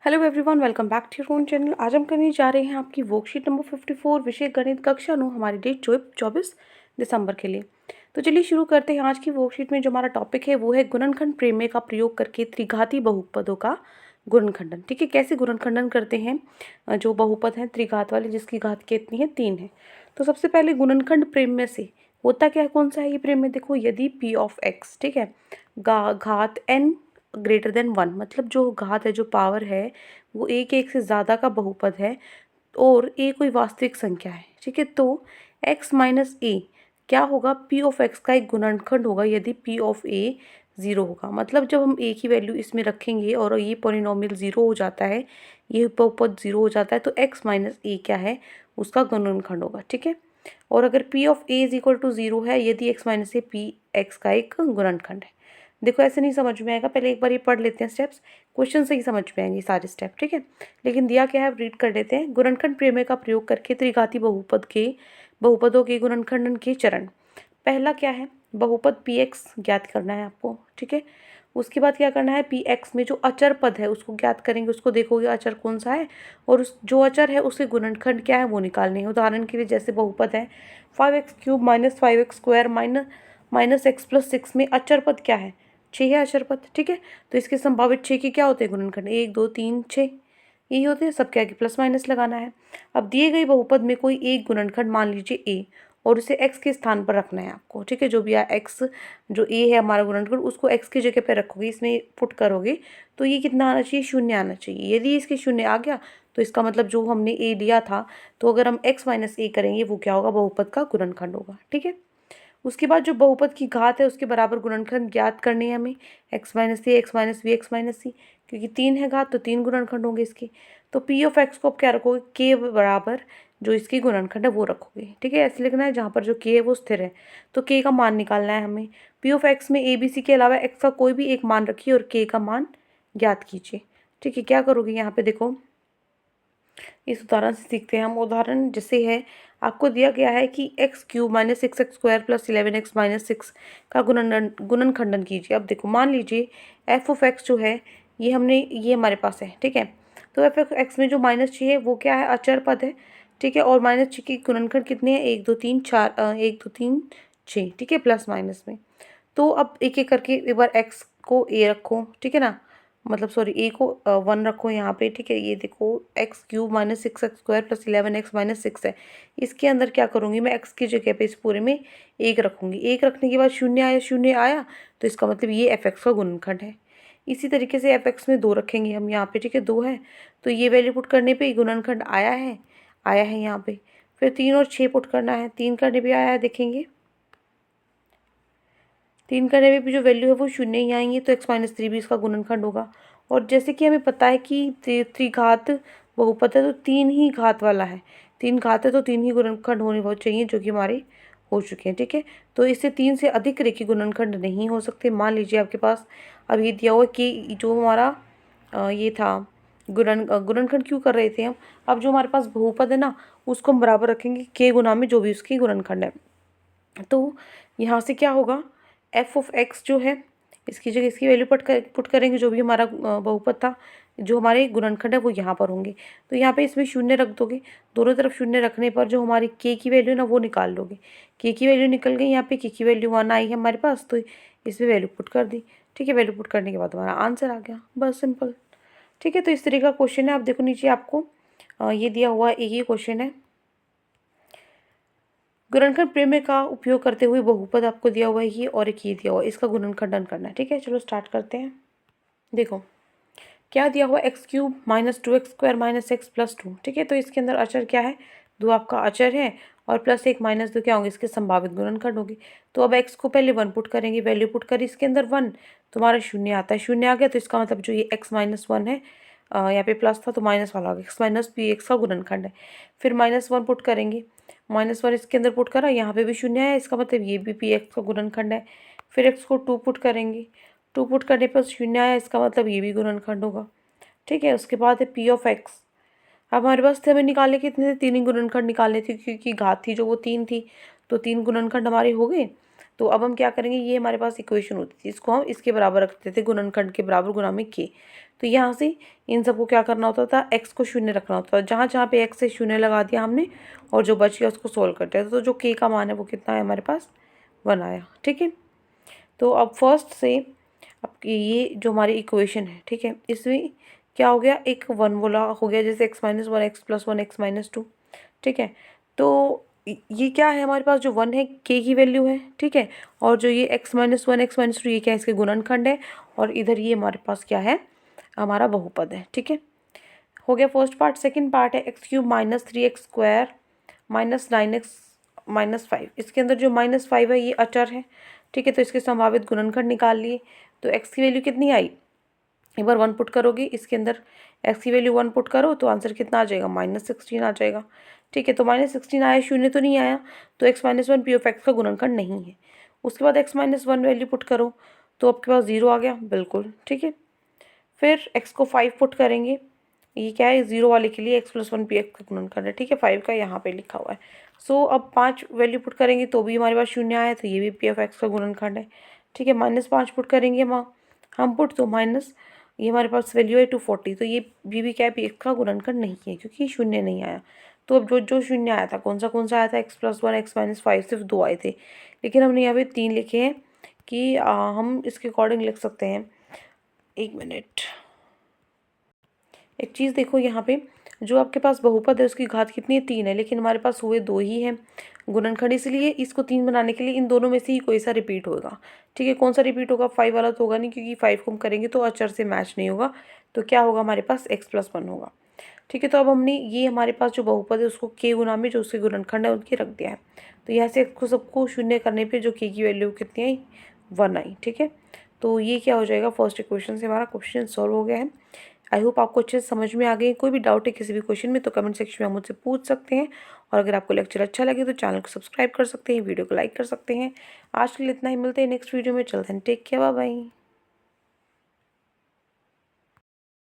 Hello everyone, welcome back to your own channel. आज हम करने जा रहे हैं आपकी वर्कशीट नंबर 54 विषय गणित कक्षा 9। हमारी डेट 24 दिसंबर के लिए। तो चलिए शुरू करते हैं। आज की वर्कशीट में जो हमारा टॉपिक है वो है गुणनखंड प्रमेय का प्रयोग करके त्रिघाती बहुपदों का गुणनखंडन। ठीक है, कैसे गुणनखंडन करते हैं जो बहुपद हैं त्रिघात वाले, जिसकी घात कितनी है, 3 है। तो सबसे पहले गुणनखंड प्रमेय से होता क्या है, कौन सा है ये प्रमेय, देखो यदि p ऑफ x, ठीक है, घात n ग्रेटर देन 1, मतलब जो घात है, जो पावर है, वो एक से ज़्यादा का बहुपद है और a कोई वास्तविक संख्या है। ठीक है, तो x माइनस ए क्या होगा, p ऑफ x का एक गुणनखंड होगा यदि p ऑफ a 0 होगा। मतलब जब हम a की वैल्यू इसमें रखेंगे और ये पॉलिनॉमियल 0 हो जाता है, ये बहुपद 0 हो जाता है, तो x माइनस ए क्या है, उसका गुणनखंड होगा। ठीक है, और अगर p of a is equal to 0 है यदि x minus A p x का एक गुणनखंड है। देखो ऐसे नहीं समझ में आएगा, पहले एक बार ये पढ़ लेते हैं स्टेप्स, क्वेश्चन से ही समझ में आएंगे सारे स्टेप। ठीक है, लेकिन दिया क्या है रीड कर लेते हैं। गुणनखंड प्रमेय का प्रयोग करके त्रिघाती बहुपदों के गुणनखंडन के चरण। पहला क्या है, बहुपद px ज्ञात करना है आपको। ठीक है, उसके बाद क्या करना है, px में जो अचर पद है उसको ज्ञात करेंगे, उसको देखोगे अचर कौन सा है और उस जो अचर है उसके गुणनखंड क्या है वो निकालने हैं। उदाहरण के लिए जैसे बहुपद है 5x³ minus 5x² minus x plus 6 में अचर पद क्या है, 6 है अचर पद। ठीक है, तो इसके संभावित 6 के क्या होते हैं गुणनखंड, 1 2 3 6 यही होते हैं। सबके आगे प्लस माइनस लगाना है। अब दिए गए बहुपद में कोई एक गुणनखंड मान लीजिए a और उसे x के स्थान पर रखना है आपको। ठीक है, जो भी x जो a है हमारा गुणनखंड, उसको x की जगह पर रखोगे, इसमें पुट करोगे तो ये कितना आना चाहिए, 0 आना चाहिए। यदि इसके 0 आ गया तो इसका मतलब जो हमने a लिया था, तो अगर हम x माइनस a करेंगे वो क्या होगा, बहुपद का गुणनखंड होगा। ठीक है, उसके बाद जो बहुपद की घात है उसके बराबर गुणनखंड ज्ञात करने हैं हमें, x minus C X minus V X minus C, क्योंकि 3 है घात तो 3 गुणनखंड होंगे इसके। तो p ऑफ x को आप क्या रखोगे, k बराबर जो इसकी गुणनखंड है वो रखोगे। ठीक है, ऐसे लिखना है जहाँ पर जो k है वो स्थिर है, तो k का मान निकालना है हमें। p ऑफ x में abc के अलावा x का कोई भी एक मान रखिए और k का मान ज्ञात कीजिए। ठीक है, क्या करोगे यहाँ पे देखो, इस उदाहरण से सीखते हैं हम। उदाहरण जैसे है, आपको दिया गया है कि x³ minus 6x² plus 11x minus 6 का गुणनखंडन कीजिए। अब देखो मान लीजिए f ऑफ x जो है ये हमारे पास है। ठीक है, तो f ऑफ x में जो -6 है वो क्या है, अचर पद है। ठीक है, और -6 के गुणनखंड कितने हैं, 1 2 3 4 1 2 3 6। ठीक है, प्लस माइनस में। तो अब एक एक करके एक बार x को a रखो, ठीक है ना, मतलब सॉरी a को 1 रखो यहाँ पे। ठीक है, ये देखो x³ minus 6x² plus 11x minus 6 है। इसके अंदर क्या करूँगी मैं, x की जगह पे इस पूरे में 1 रखूँगी। 1 रखने के बाद 0 आया तो इसका मतलब ये f(x) का गुणनखंड है। इसी तरीके से f(x) में 2 रखेंगे हम यहाँ पे। ठीक है, 2 है तो ये वैल्यू पुट करने पर गुणनखंड आया है यहाँ पे। फिर 3 और 6 पुट करना है, 3 करने पर आया है, देखेंगे 3 करने में भी जो वैल्यू है वो 0 ही आएंगी, तो x माइनस 3 भी इसका गुणनखंड होगा। और जैसे कि हमें पता है कि त्रिघात बहुपद है तो 3 ही घात वाला है, 3 घात है तो 3 ही गुणनखंड होने बहुत चाहिए, जो कि हमारे हो चुके हैं। ठीक है, तो इससे 3 से अधिक रेखीय गुणनखंड नहीं हो सकते। मान लीजिए आपके पास अब ये दिया हुआ कि जो हमारा ये था गुणनखंड क्यों कर रहे थे हम, अब जो हमारे पास बहुपद है ना उसको हम बराबर रखेंगे k गुना में जो भी उसकी गुणनखंड है। तो यहाँ से क्या होगा, f ऑफ x जो है इसकी जगह इसकी वैल्यू पुट करेंगे, जो भी हमारा बहुपद था, जो हमारे गुणनखंड है वो यहाँ पर होंगे। तो यहाँ पे इसमें 0 रख दोगे, दोनों तरफ 0 रखने पर जो हमारी k की वैल्यू ना वो निकाल लोगे। k की वैल्यू निकल गई, यहाँ पे k की वैल्यू 1 आई है हमारे पास, तो इसमें वैल्यू पुट कर दी। ठीक है, वैल्यू पुट करने के बाद हमारा आंसर आ गया, बस सिंपल। ठीक है, तो इस तरीके का क्वेश्चन है। आप देखो नीचे आपको ये दिया हुआ एक ही क्वेश्चन है, गुणनखंड प्रमेय का उपयोग करते हुए बहुपद आपको दिया हुआ है ये, और एक ये दिया हुआ है, इसका गुणनखंडन करना है। ठीक है, चलो स्टार्ट करते हैं। देखो क्या दिया हुआ, x³ minus 2x² minus x plus 2। ठीक है, तो इसके अंदर अचर क्या है, 2 आपका अचर है और प्लस 1 माइनस 2 क्या होंगे, इसके संभावित गुणनखंड होंगे। तो अब x को पहले 1 पुट करेंगे, वैल्यू पुट करी इसके अंदर 1, तुम्हारा 0 आता है, 0 आ गया तो इसका मतलब जो ये x माइनस 1 है, यहाँ पे प्लस था तो माइनस वाला हो गया, x माइनस px का गुणनखंड है। फिर -1 पुट करेंगे, -1 इसके अंदर पुट करा, यहाँ पे भी 0 है, इसका मतलब ये भी px का गुणनखंड है। फिर x को 2 पुट करेंगे, 2 पुट करने पर 0 आया, इसका मतलब ये भी गुणनखंड होगा। ठीक है, उसके बाद है p ऑफ x। अब हमारे पास थे, हमें निकालने कितने थे, 3 ही गुणनखंड निकालने थे, क्योंकि घात थी जो वो 3 थी, तो 3 गुणनखंड हमारे हो गए। तो अब हम क्या करेंगे, ये हमारे पास इक्वेशन होती थी, इसको हम इसके बराबर रखते थे, गुणनखंड के बराबर गुणा में के। तो यहाँ से इन सबको क्या करना होता था, x को शून्य रखना होता था, जहाँ जहाँ पे x से शून्य लगा दिया हमने और जो बच गया उसको सोल्व करते हैं। तो जो k का मान है वो कितना है हमारे पास, 1 आया। ठीक है, तो अब फर्स्ट से अब ये जो हमारी इक्वेशन है, ठीक है, इसमें क्या हो गया, एक 1 बोला हो गया, जैसे x-1 x+1 x-2। ठीक है, तो ये क्या है हमारे पास, जो 1 है k की वैल्यू है। ठीक है, और जो ये x-1 x-2 ये क्या है, इसके गुणनखंड है, और इधर ये हमारे पास क्या है, हमारा बहुपद है। ठीक है, हो गया फर्स्ट पार्ट। सेकंड पार्ट है x³ - 3x² - 9x - 5। इसके अंदर जो -5 है ये अचर है। ठीक है, तो इसके संभावित गुणनखंड निकाल लिए। तो x की वैल्यू कितनी आई, एक बार 1 पुट करोगे इसके अंदर, x की वैल्यू 1 पुट करो तो आंसर कितना आ जाएगा, -16 आ जाएगा। ठीक है, तो -16 आया, शून्य तो नहीं आया, तो x-1 p ऑफ x का गुणनखंड नहीं है। उसके बाद x-1 वैल्यू पुट करो तो आपके पास 0 आ गया, बिल्कुल। ठीक है, फिर x को 5 पुट करेंगे, ये क्या है, 0 वाले के लिए x+1 p x का गुणनखंड है। ठीक है, 5 का यहाँ पे लिखा हुआ है। सो अब 5 वैल्यू पुट करेंगे तो भी हमारे पास शून्य आया, तो ये भी p ऑफ x का गुणनखंड है। ठीक है, -5 पुट करेंगे हम पुट, तो माइनस ये हमारे पास वैल्यू है 240, तो ये भी क्या है, p x का गुणनखंड नहीं है क्योंकि शून्य नहीं आया। तो अब जो जो शून्य आया था, कौन सा आया था, x+1 x-5, सिर्फ 2 आए थे, लेकिन हमने यहाँ पे 3 लिखे हैं कि हम इसके अकॉर्डिंग लिख सकते हैं। एक मिनट, एक चीज़ देखो, यहाँ पे जो आपके पास बहुपद है उसकी घात कितनी है, 3 है, लेकिन हमारे पास हुए 2 ही हैं गुणनखंड, इसलिए इसको 3 बनाने के लिए इन दोनों में से ही कोई सा रिपीट होगा। ठीक है, कौन सा रिपीट होगा, 5 वाला तो होगा नहीं, क्योंकि 5 को हम करेंगे तो अचर से मैच नहीं होगा, तो क्या होगा हमारे पास, x+1 होगा। ठीक है, तो अब हमने ये हमारे पास जो बहुपद है उसको k गुना में जो उसके गुणनखंड है उनके रख दिया है। तो यहाँ से इसको सबको शून्य करने पर जो k की वैल्यू कितनी आई, 1 आई। ठीक है, तो ये क्या हो जाएगा, फर्स्ट इक्वेशन से हमारा क्वेश्चन सॉल्व हो गया है। आई होप आपको अच्छे से समझ में आ गई। कोई भी डाउट है किसी भी क्वेश्चन में तो कमेंट सेक्शन में आप मुझसे पूछ सकते हैं, और अगर आपको लेक्चर अच्छा लगे तो चैनल को सब्सक्राइब कर सकते हैं, वीडियो को लाइक कर सकते हैं। आज के लिए इतना ही, मिलते हैं नेक्स्ट वीडियो में, चलते हैं, टेक केयर, बाय बाय।